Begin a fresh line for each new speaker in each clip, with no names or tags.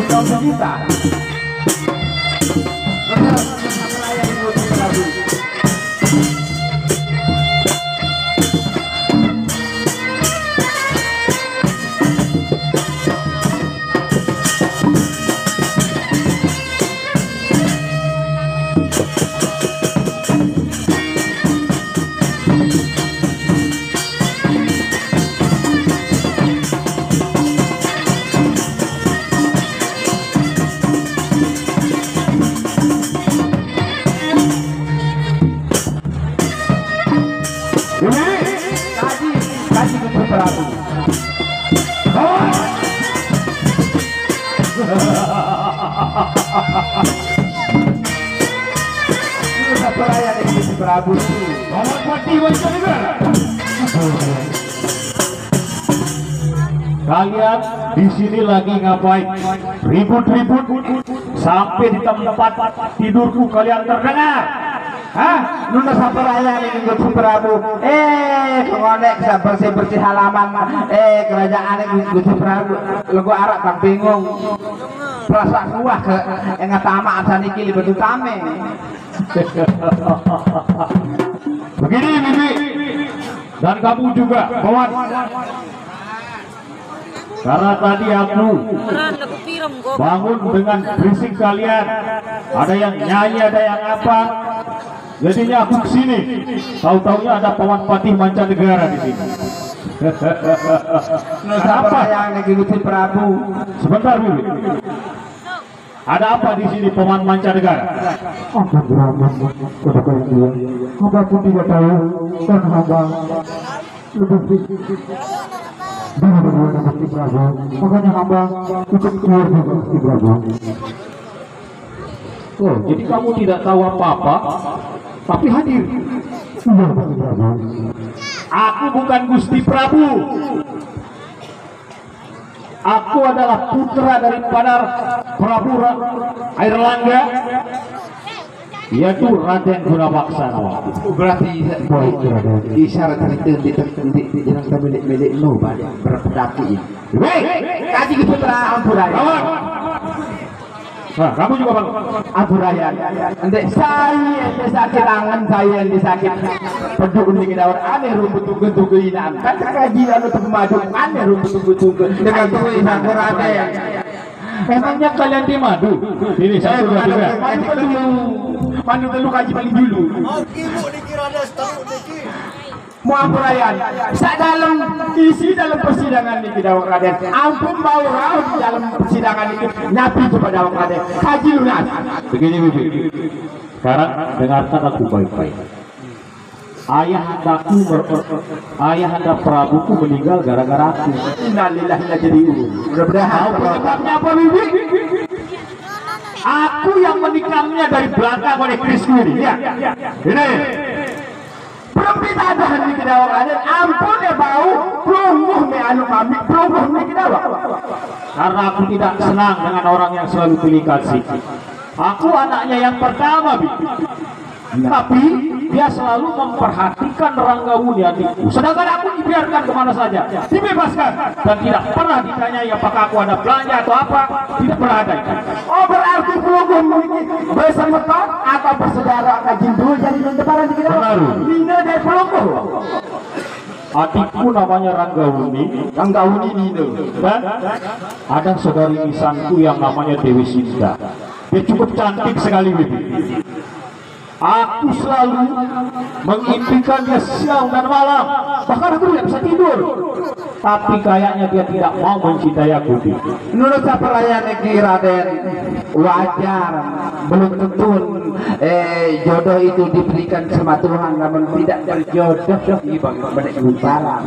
kau kita. Prabu kalian di sini lagi ngapain? Ribut-ribut sampai di tempat tidurku kalian terdengar. Hah? Nuna saperaya nih Gusti Prabu. Ngonek bersih-bersih halaman. Kerajaan Gusti Prabu. Lego arak kang bingung. Perasaan kuah ke ngatama saniki libat utame. Begini Bibi dan kamu juga kawan, karena tadi aku bangun dengan berisik kalian, ada yang nyanyi, ada yang apa, jadinya aku kesini. Tahu-taunya ada pawan patih mancanegara di sini. Apa yang Gusti Prabu? Sebentar Bibi. Ada apa di sini paman mancanegara?
Apa berapa kata dia? Hamba pun tidak tahu dan hamba lebih benar-benar Gusti Prabu. Makanya hamba ikut keluar dari Gusti Prabu.
Oh, jadi kamu tidak tahu apa-apa, tapi hadir.
Iya Gusti Prabu.
Aku bukan Gusti Prabu. Aku adalah putra daripada Prabu Airlangga, yaitu Raden Gunawaksa.
Berarti isyarat di dalam milik no banyak berpedaki. Weh, kaji putra Ampuraya.
Nah, kamu juga bang
Ampuraya. Nanti saya sakit tangan, saya yang disakit. Pendukung di kedawar aneh rumput tunggu ini. Kan kaji lalu untuk maju aneh rumput tunggu dengan tunggu ini Raden.
Memangnya kalian di madu? Ini satu dua tiga.
Manu dulu kaji paling dulu. Mau Ampurayan, dalam isi dalam persidangan ini tidak Raden. Ampun bau raut di dalam persidangan ini nyapi kepada Raden. Kaji lunas.
Begini Bibi. Sekarang dengarkan aku baik-baik. Ayah anda Prabuku meninggal gara-gara aku.
Innalillahi jadi urus.
Mudah-mudahan penyebabnya apa Bibi? Aku yang menikamnya dari belakang oleh Krisku ini. Ya. Ini.
Belum kita ada di kedawang Raden. Ampun ya bau. Pelungguh me anu kami. Pelungguh me kedawang.
Karena aku tidak senang dengan orang yang selalu pilih kasih. Aku anaknya yang pertama Bibi. Tapi dia selalu memperhatikan Ranggawuni adikku. Sedangkan aku dibiarkan kemana saja, dibebaskan dan tidak pernah ditanyai apakah aku ada belanja atau apa. Tidak pernah ada.
Oh berarti pelungguh bersemeton atau bersaudara kajin dulu jadi lebaran di kedawang. Nina dari pelungguh.
Adikku namanya Ranggawuni
Nino.
dan ada saudari nisanku yang namanya Dewi Sinta. Dia cukup cantik sekali Bibi. Aku selalu mengimpikannya siang dan malam, bahkan aku tidak bisa tidur. Tapi kayaknya dia tidak mau mencintai aku.
Menurut saperaya negeri Raden, wajar, belum tentu jodoh itu diberikan sama Tuhan, namun tidak berjodoh di barang.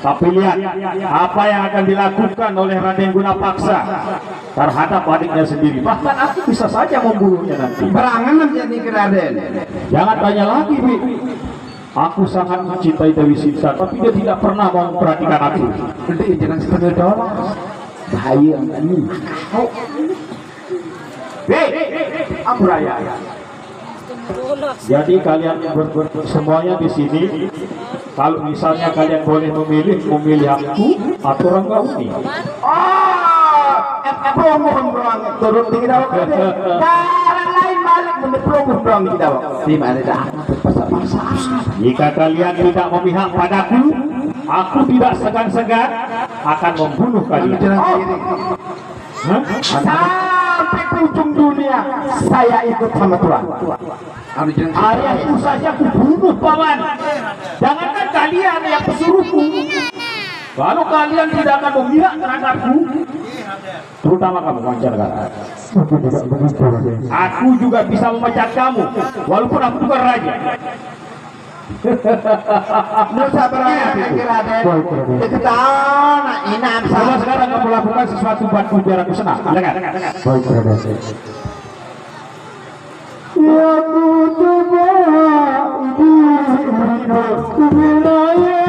Tapi lihat apa yang akan dilakukan oleh Raden Gunapaksa terhadap adiknya sendiri. Bahkan aku bisa saja membunuhnya nanti.
Berangan menjadi Raden.
Jangan tanya lagi, Bi. Aku sangat mencintai Dewi Sinta, tapi dia tidak pernah mau memperhatikan aku.
Jadi jangan seperti itu. Bahaya ini. Ampuraya.
Jadi kalian semuanya di sini, kalau misalnya kalian boleh memilih aku atau Ranggawuni.
Oh, promo beruang turun di kita waktu cara lain balik menurut promo beruang di kita waktu di mana dah pasar-pasar.
Jika kalian tidak memihak padaku, aku tidak segan-segan akan membunuh kalian. Hah?
Sampai ke ujung dunia saya ikut sama Tuhan.
Ayahku saja aku bunuh paman. Jangankan kalian yang pesuruhku. Kalau kalian tidak akan memihak terhadapku, terutama kamu Mancaragara,
Aku tidak begitu, Raden.
aku juga bisa memecat kamu, walaupun aku bukan raja.
Nusa berapa pikir ada?
Baik, Raden.
Kita nak inam
Coba
sama.
sekarang kamu lakukan sesuatu buatku biar aku senang. Dengar.
Baik, Raden. Ya kutuba ibu wilayah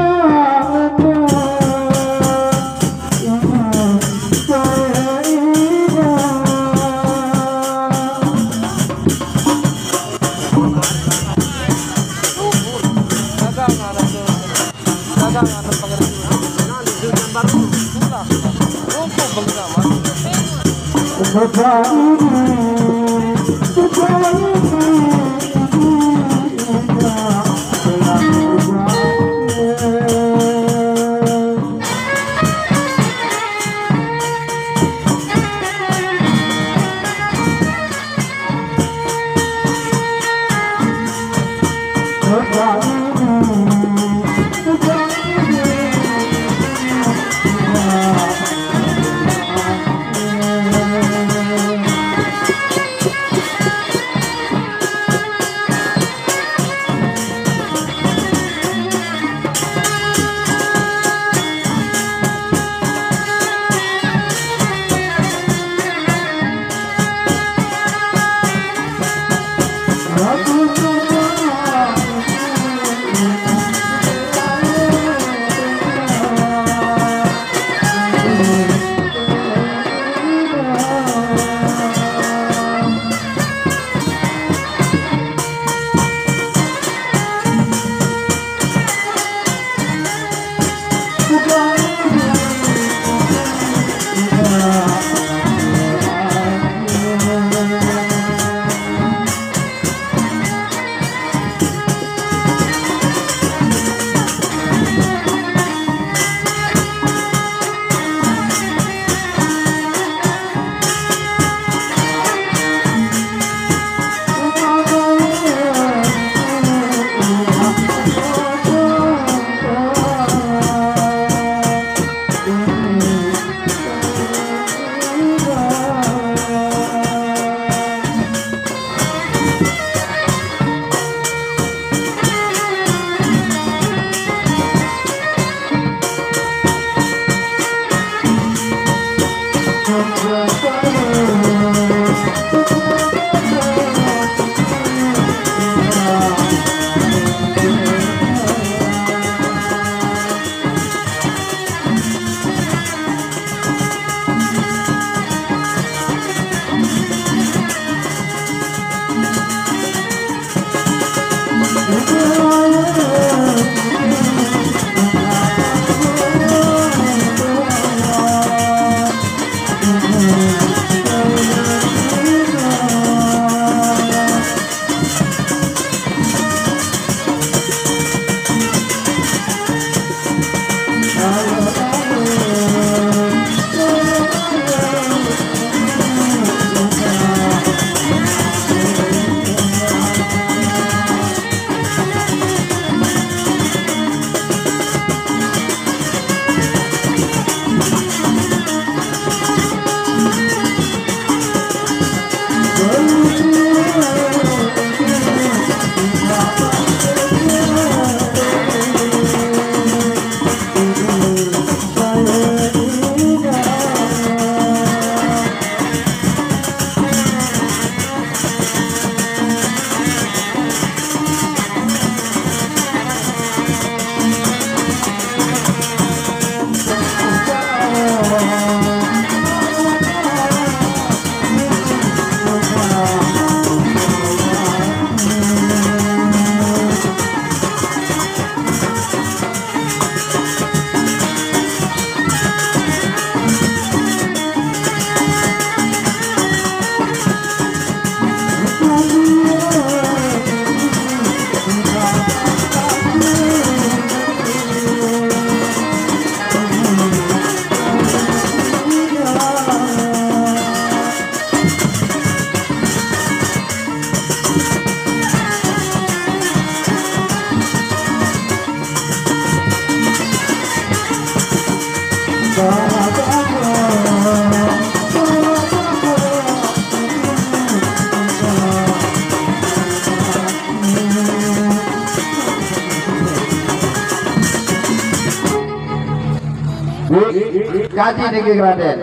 Kaji niki Raden.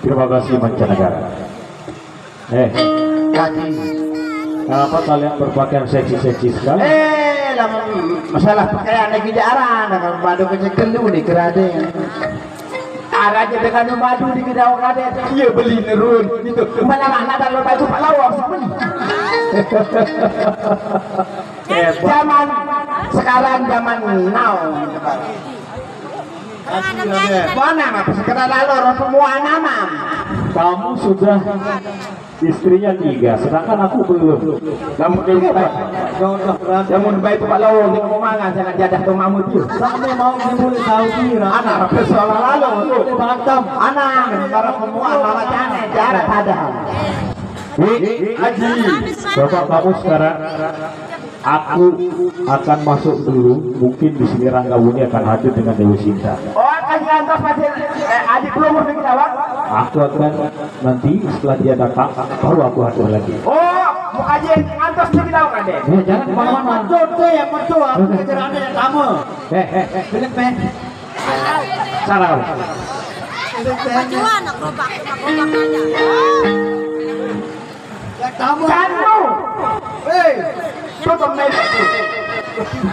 Terima kasih mancanegara.
Kaji.
Kenapa kalian berpakaian seksi-seksi sekali?
Masalah pakaian lagi jarang, dengan madu kecekel dulu nih Raden. Arahnya dengan madu di kedai Raden. Iya beli nerun gitu. Mana kalau baju Pak Lawak sebenarnya. Zaman sekarang zaman now. Mana apa sekedar lalu semua nama.
Kamu sudah istrinya 3, sedangkan aku belum.
Namun baik Pak Lawak di pemangan jangan jadah tu mamu tu.
Sampai mau dimulai Saudi
Anak persoalan lalu tu berantem. Anak para semua malah jangan jarak ada.
Haji, Bapak kamu sekarang aku akan masuk dulu. Mungkin di sini Rangga Wuni akan hadir dengan Dewi Sinta.
Oh, kasih antos masih adik belum mau bikin apa?
Aku akan nanti setelah dia datang baru aku hadir lagi.
Oh, mau kajian antos bikin apa kan deh?
Jangan kemana-mana.
Jodoh yang mertua, kejarannya yang sama. Pilih peh.
Sarau.
Bajuan nak robak aja.
Yang sama.
Kanu. Coba main itu.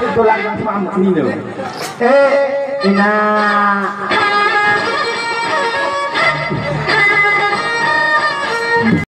Itu lagi sama ini loh. Ina